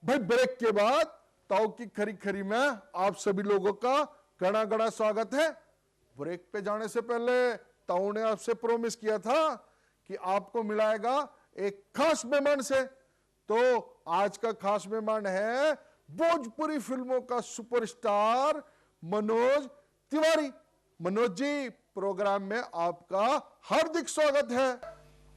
भाई ब्रेक के बाद ताऊ की खरी खरी में आप सभी लोगों का घना घना स्वागत है। ब्रेक पे जाने से पहले ताऊ ने आपसे प्रॉमिस किया था कि आपको मिलाएगा एक खास मेहमान से। तो आज का खास मेहमान है भोजपुरी फिल्मों का सुपरस्टार मनोज तिवारी। मनोज जी, प्रोग्राम में आपका हार्दिक स्वागत है।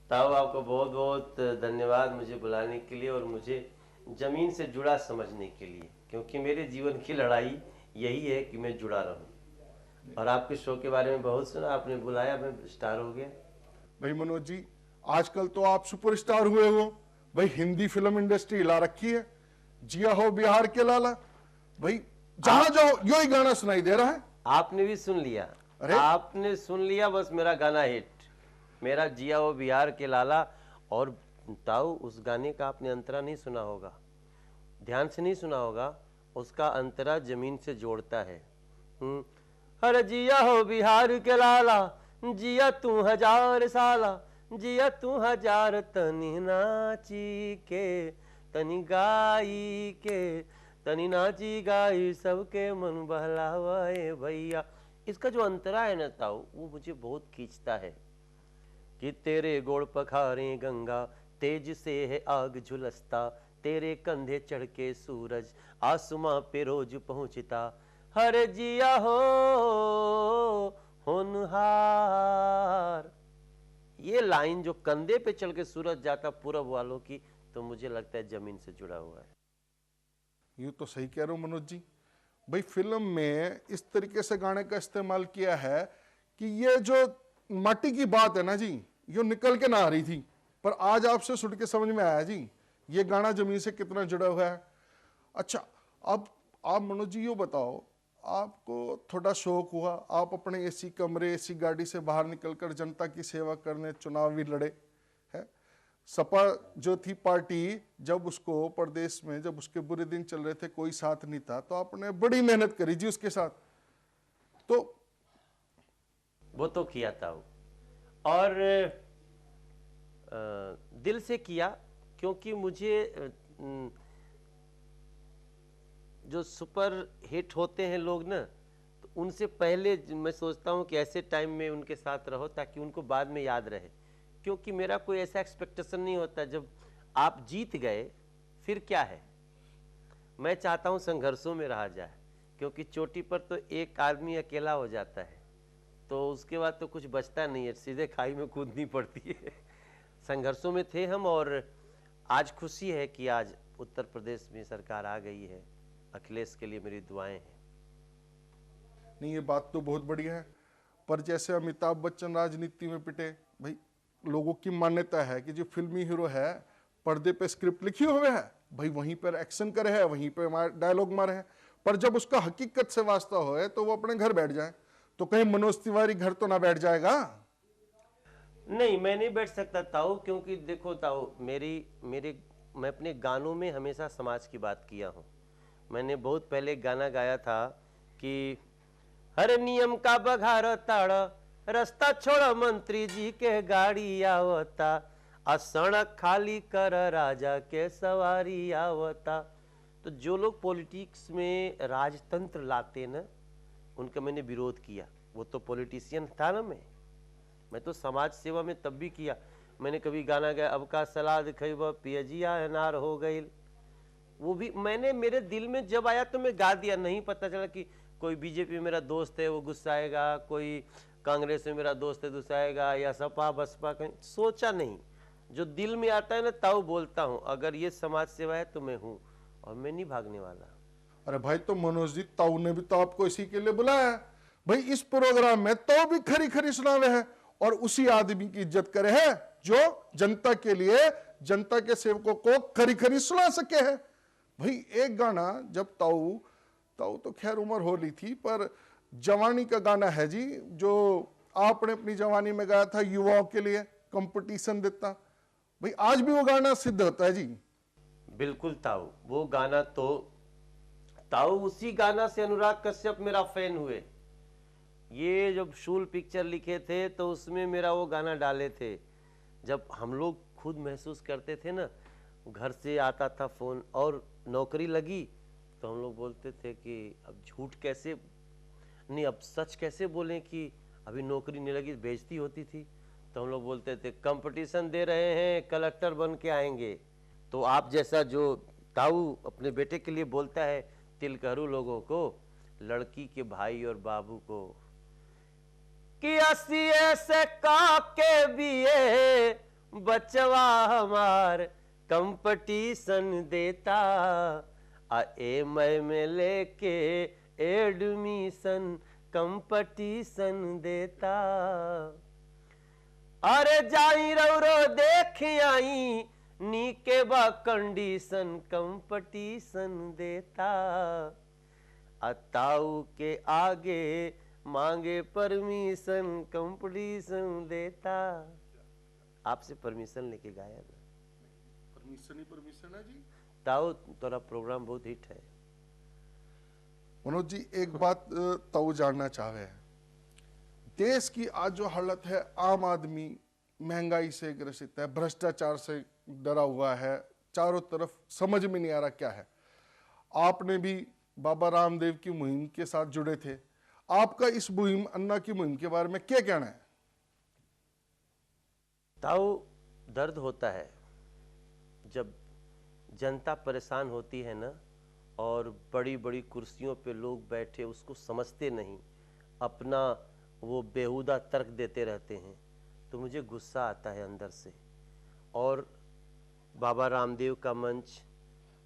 ताऊ, आपको बहुत बहुत धन्यवाद मुझे बुलाने के लिए और मुझे जमीन से जुड़ा समझने के लिए, क्योंकि मेरे जीवन की लड़ाई यही है कि मैं जुड़ा रहूं। और आपके शो के बारे में बहुत सुना, आपने बुलाया, मैं स्टार हो गया। भाई मनोज जी, आजकल तो आप सुपरस्टार हुए हो भाई, हिंदी फिल्म इंडस्ट्री हिला रखी है। जिया हो बिहार के लाला, भाई जहां जाओ यो ही गाना सुनाई दे रहा है। आपने भी सुन लिया? अरे आपने सुन लिया, बस मेरा गाना हिट, मेरा जिया हो बिहार के लाला। और ताऊ, उस गाने का आपने अंतरा नहीं सुना होगा, ध्यान से नहीं सुना होगा। उसका अंतरा जमीन से जोड़ता है। हर जिया हो बिहार के लाला, जिया तू हजार साला, जिया तू हजार, तनी नाची के तनी गाई के, तनी नाची गाई सबके मन बहलावे भैया। इसका जो अंतरा है ना ताऊ, वो मुझे बहुत खींचता है कि तेरे गोड़ पखारे गंगा, तेज से है आग झुलसता, तेरे कंधे चढ़ के सूरज आसमां पे रोज पहुंचता। हर जिया हो होनहार। ये लाइन जो कंधे पे चढ़ के सूरज जाता पूरब वालों की, तो मुझे लगता है जमीन से जुड़ा हुआ है। यूं तो सही कह रहे हो मनोज जी। भाई फिल्म में इस तरीके से गाने का इस्तेमाल किया है कि ये जो माटी की बात है ना जी, ये निकल के ना आ रही थी, पर आज आपसे सुन के समझ में आया जी ये गाना जमीन से कितना जुड़ा हुआ है। अच्छा, अब आप मनोज जी ये बताओ, आपको थोड़ा शौक हुआ, आप अपने एसी कमरे एसी गाड़ी से बाहर निकलकर जनता की सेवा करने चुनाव भी लड़े है। सपा जो थी पार्टी, जब उसको प्रदेश में जब उसके बुरे दिन चल रहे थे, कोई साथ नहीं था, तो आपने बड़ी मेहनत करी जी उसके साथ। तो वो तो किया था वो, और दिल से किया, क्योंकि मुझे जो सुपर हिट होते हैं लोग ना, तो उनसे पहले मैं सोचता हूँ कि ऐसे टाइम में उनके साथ रहो ताकि उनको बाद में याद रहे। क्योंकि मेरा कोई ऐसा एक्सपेक्टेशन नहीं होता, जब आप जीत गए फिर क्या है। मैं चाहता हूँ संघर्षों में रहा जाए, क्योंकि चोटी पर तो एक आदमी अकेला हो जाता है, तो उसके बाद तो कुछ बचता नहीं है, सीधे खाई में कूदनी पड़ती है। संघर्षों में थे हम, और आज खुशी है कि आज उत्तर प्रदेश में सरकार आ गई है। अखिलेश के लिए मेरी दुआएं हैं। नहीं, ये बात तो बहुत बढ़िया है, पर जैसे अमिताभ बच्चन राजनीति में पिटे, भाई लोगों की मान्यता है कि जो फिल्मी हीरो है पर्दे पे स्क्रिप्ट लिखी हुए है, भाई वहीं पर एक्शन करे है, वहीं पे डायलॉग मारे है, पर जब उसका हकीकत से वास्ता होए तो वो अपने घर बैठ जाए। तो कहीं मनोज तिवारी घर तो ना बैठ जाएगा? नहीं, मैं नहीं बैठ सकता ताऊ, क्योंकि देखो ताऊ, मैं अपने गानों में हमेशा समाज की बात किया हूँ। मैंने बहुत पहले गाना गाया था कि हर नियम का बघार ताड़ा, रास्ता छोड़ा मंत्री जी के गाड़ी आवता, आ सड़क खाली कर राजा के सवारी आवता। तो जो लोग पॉलिटिक्स में राजतंत्र लाते ना, उनका मैंने विरोध किया। वो तो पॉलिटिशियन था ना, मैं तो समाज सेवा में तब भी किया। मैंने कभी गाना गाया, अब का सलाद खइबा पियजिया अनार हो गई, वो भी मैंने मेरे दिल में जब आया तो मैं गा दिया। नहीं पता चला कि कोई बीजेपी में मेरा दोस्त है वो गुस्साएगा, कोई कांग्रेस में मेरा दोस्त है गुस्साएगा, या सपा बसपा, कहीं सोचा नहीं। जो दिल में आता है ना ताऊ बोलता हूँ। अगर ये समाज सेवा है तो मैं हूँ, और मैं नहीं भागने वाला। अरे भाई, तो मनोज जी, ताऊ ने भी तो आपको इसी के लिए बुलाया है भाई। इस प्रोग्राम में तो भी खरी खरी सुनावे है, और उसी आदमी की इज्जत करे है जो जनता के लिए, जनता के सेवकों को खरी खरी सुना सके है। भाई एक गाना जब ताऊ तो खैर उम्र हो ली थी, पर जवानी का गाना है जी, जो आपने अपनी जवानी में गाया था युवाओं के लिए, कंपटीशन देता, भाई आज भी वो गाना सिद्ध होता है जी। बिल्कुल ताऊ, वो गाना तो ताऊ, उसी गाना से अनुराग कश्यप मेरा फैन हुए। ये जब शूल पिक्चर लिखे थे तो उसमें मेरा वो गाना डाले थे। जब हम लोग खुद महसूस करते थे ना, घर से आता था फोन, और नौकरी लगी तो हम लोग बोलते थे कि अब झूठ कैसे नहीं, अब सच कैसे बोलें कि अभी नौकरी नहीं लगी, बेइज्जती होती थी। तो हम लोग बोलते थे कंपटीशन दे रहे हैं, कलेक्टर बन के आएंगे। तो आप जैसा जो ताऊ अपने बेटे के लिए बोलता है तिलकहरू लोगों को, लड़की के भाई और बाबू को, कि 80 से का के बीए बचवा हमार कंपटीशन देता, आ में लेके एडमिशन कंपटीशन देता। अरे जाई रौरो देख आई नीके बा कंडीशन कंपटीशन देता, अताऊ के आगे मांगे परमिशन कंपटीशन देता। आपसे परमिशन लेके गाया ना, परमिशन ही परमिशन है जी। ताऊ तोरा प्रोग्राम बहुत हिट है। मनोज जी एक बात ताऊ जानना चाहे, देश की आज जो हालत है, आम आदमी महंगाई से ग्रसित है, भ्रष्टाचार से डरा हुआ है, चारों तरफ समझ में नहीं आ रहा क्या है। आपने भी बाबा रामदेव की मुहिम के साथ जुड़े थे, आपका इस मुहिम अन्ना की मुहिम के बारे में क्या कहना है? ताऊ दर्द होता है जब जनता परेशान होती है ना, और बड़ी बड़ी कुर्सियों पे लोग बैठे उसको समझते नहीं, अपना वो बेहुदा तर्क देते रहते हैं, तो मुझे गुस्सा आता है अंदर से। और बाबा रामदेव का मंच,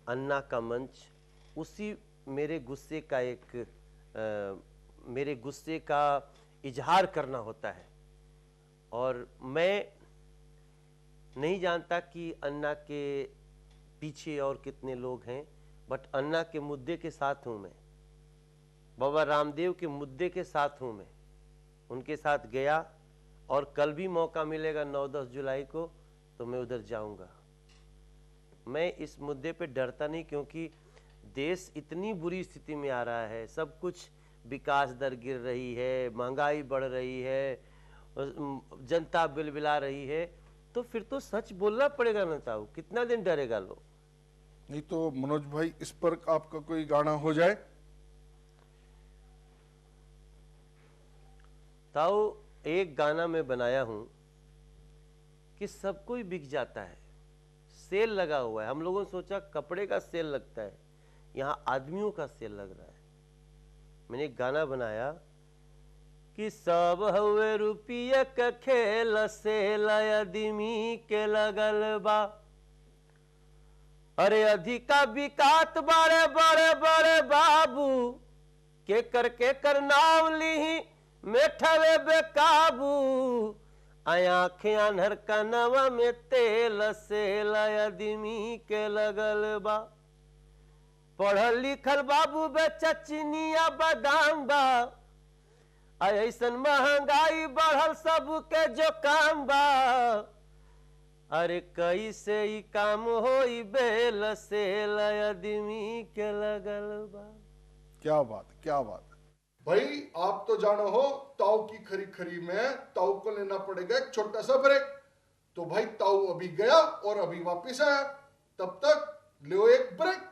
अन्ना का मंच, उसी मेरे गुस्से का मेरे गुस्से का इजहार करना होता है। और मैं नहीं जानता कि अन्ना के पीछे और कितने लोग हैं, बट अन्ना के मुद्दे के साथ हूँ मैं, बाबा रामदेव के मुद्दे के साथ हूँ मैं, उनके साथ गया। और कल भी मौका मिलेगा 9-10 जुलाई को तो मैं उधर जाऊंगा। मैं इस मुद्दे पे डरता नहीं, क्योंकि देश इतनी बुरी स्थिति में आ रहा है, सब कुछ विकास दर गिर रही है, महंगाई बढ़ रही है, जनता बिलबिला रही है, तो फिर तो सच बोलना पड़ेगा ना ताऊ, कितना दिन डरेगा लोग। नहीं तो मनोज भाई इस पर आपका कोई गाना हो जाए। ताऊ एक गाना मैं बनाया हूं कि सब कोई बिक जाता है, सेल लगा हुआ है। हम लोगों ने सोचा कपड़े का सेल लगता है, यहाँ आदमियों का सेल लग रहा है। मैंने एक गाना बनाया कि सब हवे रुपये का खेल, सेल आदमी के लगल बा, अरे अधिका बिकात बड़े बड़े बड़े बाबू, के कर नाम ली मेठवे बेकाबू, आँखें अनहर कनवा में तेल, सेल आदमी के लगल बा, पढ़ल लिखल बाबू बेचा चिनिया बादाम बा, ऐसन महंगाई बढ़ल सबके जो काम बा, अरे कैसे ही काम होई बेल, सेल आदमी के लगल बा। क्या बात, क्या बात भाई। आप तो जानो हो ताऊ की खरी खरी में ताऊ को लेना पड़ेगा एक छोटा सा ब्रेक। तो भाई ताऊ अभी गया और अभी वापस आया, तब तक लो एक ब्रेक।